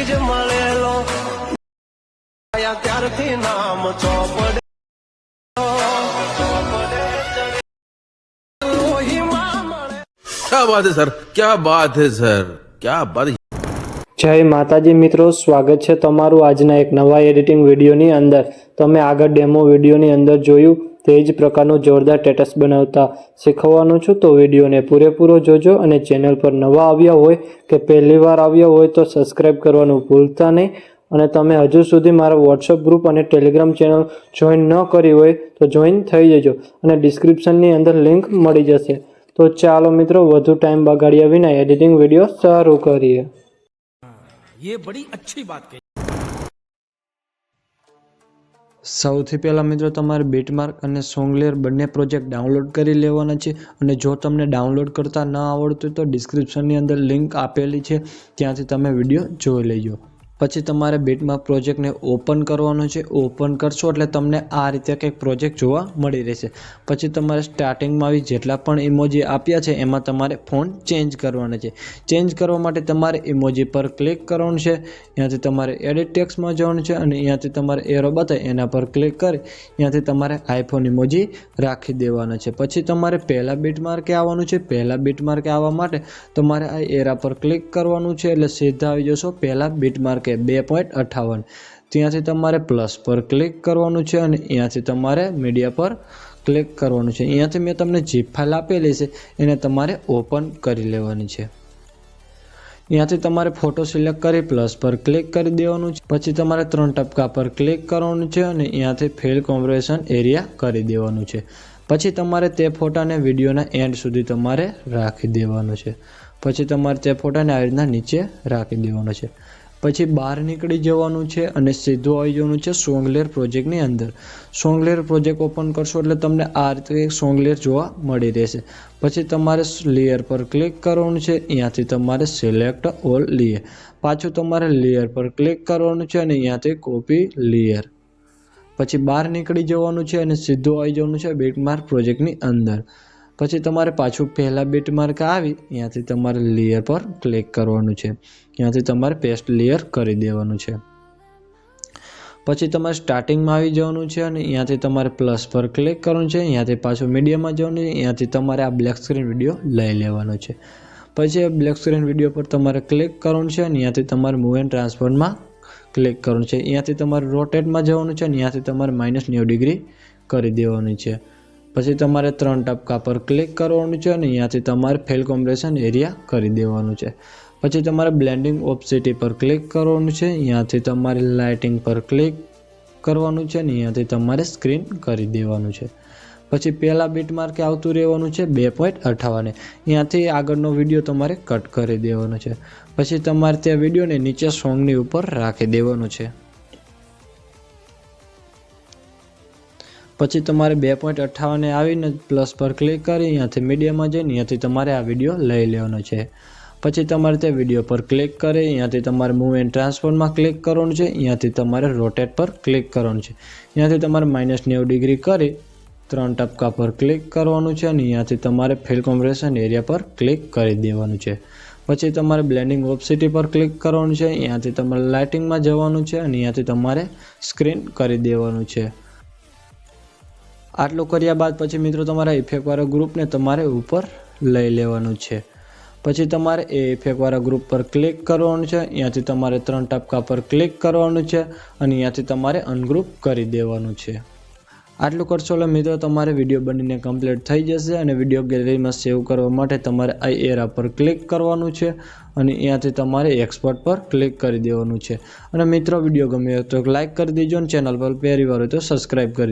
જ મળેલો ત્યારથી નામ ચોપડે क्या बात है सर, क्या बात है सर, क्या बात है। જય માતાજી મિત્રો, સ્વાગત છે તમારું આજના એક નવા એડિટિંગ વિડીયોની અંદર। તમે આગળ ડેમો વિડીયોની અંદર જોયું તે જ પ્રકારનું જોરદાર સ્ટેટસ બનાવતા શીખવવાનું છું, તો વિડીયોને પૂરેપૂરો જોજો અને ચેનલ પર નવા આવ્યા હોય કે પહેલી વાર આવ્યા હોય તો સબસ્ક્રાઈબ કરવાનું ભૂલતા નહીં। અને તમે હજુ સુધી મારા વોટ્સઅપ ગ્રુપ અને ટેલિગ્રામ ચેનલ જોઈન ન કરી હોય તો જોઈન થઈ જજો અને ડિસ્ક્રિપ્શનની અંદર લિંક મળી જશે। તો ચાલો મિત્રો, વધુ ટાઈમ બગાડ્યા વિના એડિટિંગ વિડીયો શરૂ કરીએ। ये बड़ी अच्छी बात कही। સૌથી પહેલાં મિત્રો તમારે બીટમાર્ક અને સોંગલેર બંને પ્રોજેક્ટ ડાઉનલોડ કરી લેવાના છે। અને જો તમને ડાઉનલોડ કરતા ન આવડતું તો ડિસ્ક્રિપ્શનની અંદર લિંક આપેલી છે, ત્યાંથી તમે વિડીયો જોઈ લેજો। પછી તમારે બીટમાર્ક પ્રોજેક્ટને ઓપન કરવાનો છે। ઓપન કરશો એટલે તમને આ રીતે કંઈક પ્રોજેક્ટ જોવા મળી રહેશે। પછી તમારે સ્ટાર્ટિંગમાં આવી જેટલા પણ ઇમોજી આપ્યા છે એમાં તમારે ફોન્ટ ચેન્જ કરવાના છે। ચેન્જ કરવા માટે તમારે ઇમોજી પર ક્લિક કરવાનું છે, ત્યાંથી તમારે એડિટ ટેક્સ્ટમાં જવાનું છે અને ત્યાંથી તમારે એરો બતાવે એના પર ક્લિક કરી ત્યાંથી તમારે આઈફોન ઇમોજી રાખી દેવાના છે। પછી તમારે પહેલાં બીટમાર્કે આવવાનું છે। પહેલાં બીટમાર્કે આવવા માટે તમારે આ એરા પર ક્લિક કરવાનું છે એટલે સીધા આવી જશો પહેલાં બીટમાર્કે 2.58। ત્યાંથી તમારે પ્લસ પર ક્લિક કરવાનું છે અને ત્યાંથી તમારે મીડિયા પર ક્લિક કરવાનું છે। અહીંયાથી મેં તમને જીપ ફાઇલ આપેલી છે એને તમારે ઓપન કરી લેવાની છે। અહીંયાથી તમારે ફોટો સિલેક્ટ કરી પ્લસ પર ક્લિક કરી દેવાનું છે। પછી તમારે 3 ટપકા પર ક્લિક કરવાનું છે અને અહીંયાથી ફિલ કોમ્પ્રેશન એરિયા કરી દેવાનું છે। પછી તમારે તે ફોટાને વિડીયોના એન્ડ સુધી તમારે રાખી દેવાનું છે। પછી તમારે તે ફોટાને આવી રીતના નીચે રાખી દેવાનો છે। પછી બહાર નીકળી જવાનું છે અને સીધું આવી જવાનું છે સોંગલેર પ્રોજેક્ટની અંદર। સોંગલેર પ્રોજેક્ટ ઓપન કરશો એટલે તમને આ રીતે સોંગલેર જોવા મળી રહેશે। પછી તમારે લેયર પર ક્લિક કરવાનું છે, અહીંયાથી તમારે સિલેક્ટ ઓલ લેયર। પાછું તમારે લેયર પર ક્લિક કરવાનું છે અને અહીંયાથી કોપી લેયર। પછી બહાર નીકળી જવાનું છે અને સીધું આવી જવાનું છે બીટમાર્ક પ્રોજેક્ટની અંદર। પછી તમારે પાછું પહેલાં બીટમાર્ક આવી ત્યાંથી તમારે લેયર પર ક્લિક કરવાનું છે, ત્યાંથી તમારે પેસ્ટ લેયર કરી દેવાનું છે। પછી તમારે સ્ટાર્ટિંગમાં આવી જવાનું છે અને ત્યાંથી તમારે પ્લસ પર ક્લિક કરવાનું છે, ત્યાંથી પાછું મીડિયામાં જવાનું છે, ત્યાંથી તમારે આ બ્લેક સ્ક્રીન વિડીયો લઈ લેવાનો છે। પછી બ્લેક સ્ક્રીન વિડીયો પર તમારે ક્લિક કરવાનું છે અને ત્યાંથી તમારે મૂવ એન્ડ ટ્રાન્સફરમાં ક્લિક કરવાનું છે। ત્યાંથી તમારે રોટેટમાં જવાનું છે અને ત્યાંથી તમારે -90 ડિગ્રી કરી દેવાનું છે। પછી તમારે 3 ટપકા પર ક્લિક કરવાનું છે અને ત્યાંથી તમારે ફિલ કોમ્પ્રેશન એરિયા કરી દેવાનું છે। પછી તમારે બ્લેન્ડિંગ ઓપેસિટી પર ક્લિક કરવાનું છે, ત્યાંથી તમારે લાઇટિંગ પર ક્લિક કરવાનું છે અને ત્યાંથી તમારે સ્ક્રીન કરી દેવાનું છે। પછી પહેલાં બીટમાર્કે આવતું રહેવાનું છે 2.58, ત્યાંથી આગળનો વિડીયો તમારે કટ કરી દેવાનો છે। પછી તમારે તે વિડીયોને નીચે સોંગની ઉપર રાખી દેવાનો છે। પછી તમારે 2.58 આવીને પ્લસ પર ક્લિક કરી ત્યાંથી મીડિયામાં જઈને ત્યાંથી તમારે આ વિડીયો લઈ લેવાનો છે। પછી તમારે તે વિડીયો પર ક્લિક કરી ત્યાંથી તમારે મૂવ એન્ડ ટ્રાન્સફરમાં ક્લિક કરવાનું છે, ત્યાંથી તમારે રોટેટ પર ક્લિક કરવાનું છે, ત્યાંથી તમારે -90 ડિગ્રી કરી 3 ટપકા પર ક્લિક કરવાનું છે અને ત્યાંથી તમારે ફિલ કોમ્પ્રેશન એરિયા પર ક્લિક કરી દેવાનું છે। પછી તમારે બ્લેન્ડિંગ ઓપેસિટી પર ક્લિક કરવાનું છે, ત્યાંથી તમારે લાઇટિંગમાં જવાનું છે અને ત્યાંથી તમારે સ્ક્રીન કરી દેવાનું છે। આટલું કર્યા બાદ પછી મિત્રો તમારા ઇફેક્ટવાળા ગ્રુપને તમારે ઉપર લઈ લેવાનું છે। પછી તમારે એ ઇફેક્ટવાળા ગ્રુપ પર ક્લિક કરવાનું છે, ત્યાંથી તમારે 3 ટપકા પર ક્લિક કરવાનું છે અને ત્યાંથી તમારે અનગ્રુપ કરી દેવાનું છે। આટલું કરશો એટલે મિત્રો તમારે વિડીયો બનીને કમ્પ્લીટ થઈ જશે અને વિડીયો ગેલેરીમાં સેવ કરવા માટે તમારે આ એરા પર ક્લિક કરવાનું છે અને ત્યાંથી તમારે એક્સપોર્ટ પર ક્લિક કરી દેવાનું છે। અને મિત્રો વિડીયો ગમ્યો તો લાઇક કરી દેજો અને ચેનલ પર પહેલી વાર હોય તો સબસ્ક્રાઈબ કરી